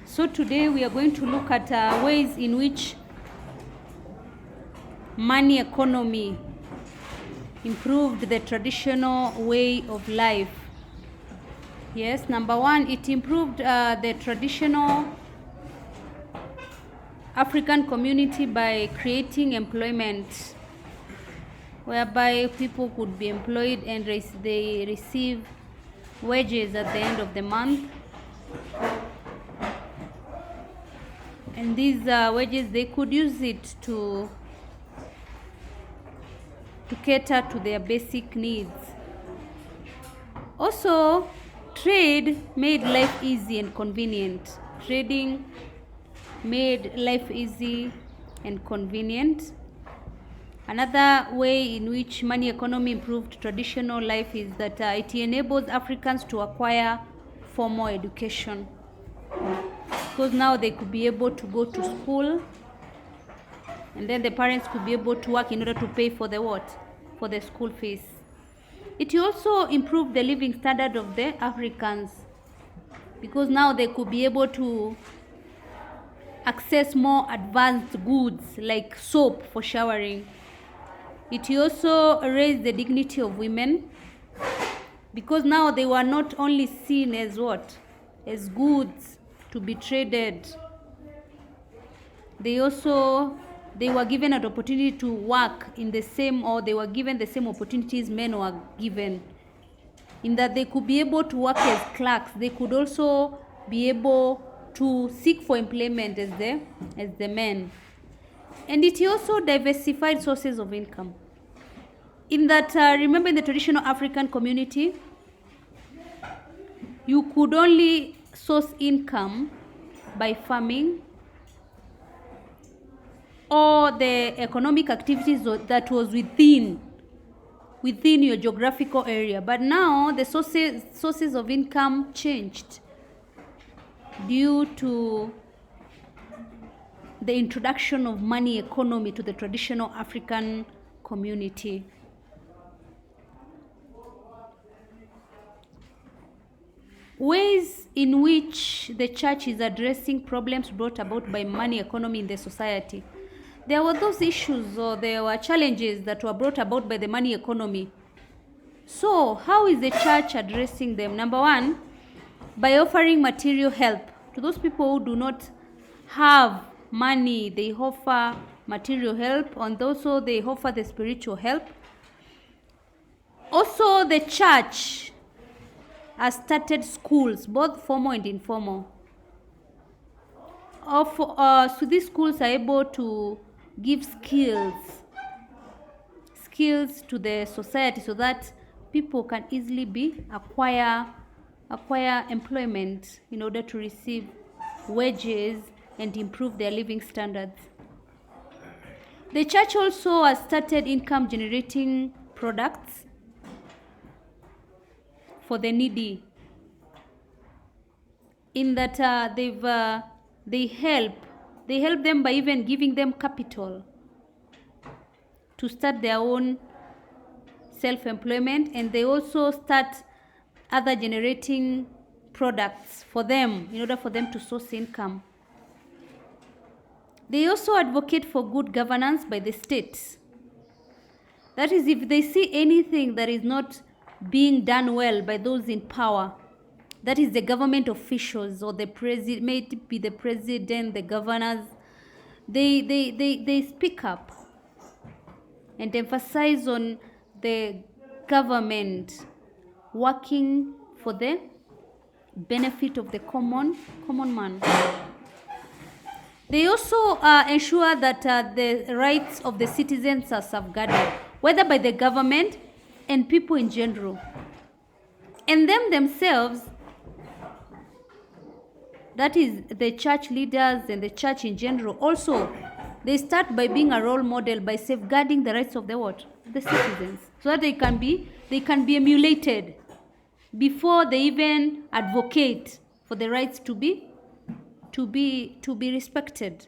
So today we are going to look at ways in which money economy improved the traditional way of life. Yes, number one, it improved the traditional African community by creating employment, whereby people could be employed and they receive wages at the end of the month. And these wages, they could use it to cater to their basic needs. Also, trade made life easy and convenient. Trading made life easy and convenient. Another way in which money economy improved traditional life is that it enables Africans to acquire formal education. Because now they could be able to go to school, and then the parents could be able to work in order to pay for the what? For the school fees. It also improved the living standard of the Africans, because now they could be able to access more advanced goods like soap for showering. It also raised the dignity of women, because now they were not only seen as what? As goods to be traded. They were given an opportunity to work in the same, or they were given the same opportunities men were given, in that they could be able to work as clerks. They could also be able to seek for employment as the men. And it also diversified sources of income, in that remember, in the traditional African community, you could only source income by farming or the economic activities that was within your geographical area. But now the sources of income changed due to the introduction of money economy to the traditional African community. Ways in which the church is addressing problems brought about by money economy in the society. There were those issues, or there were challenges that were brought about by the money economy. So how is the church addressing them? Number one, by offering material help to those people who do not have money. They offer material help, and also they offer the spiritual help. Also, the church has started schools, both formal and informal. So these schools are able to give skills to the society, so that people can easily acquire employment in order to receive wages and improve their living standards. The church also has started income generating products for the needy, in that they help them by even giving them capital to start their own self-employment, and they also start other generating products for them in order for them to source income. They also advocate for good governance by the state. That is, if they see anything that is not being done well by those in power, that is the government officials or the president, may it be the president, the governors, they speak up and emphasize on the government working for the benefit of the common man. They also ensure that the rights of the citizens are safeguarded, whether by the government and people in general. And them themselves, that is the church leaders and the church in general, also they start by being a role model by safeguarding the rights of the citizens, so that they can be emulated before they even advocate for the rights to be respected.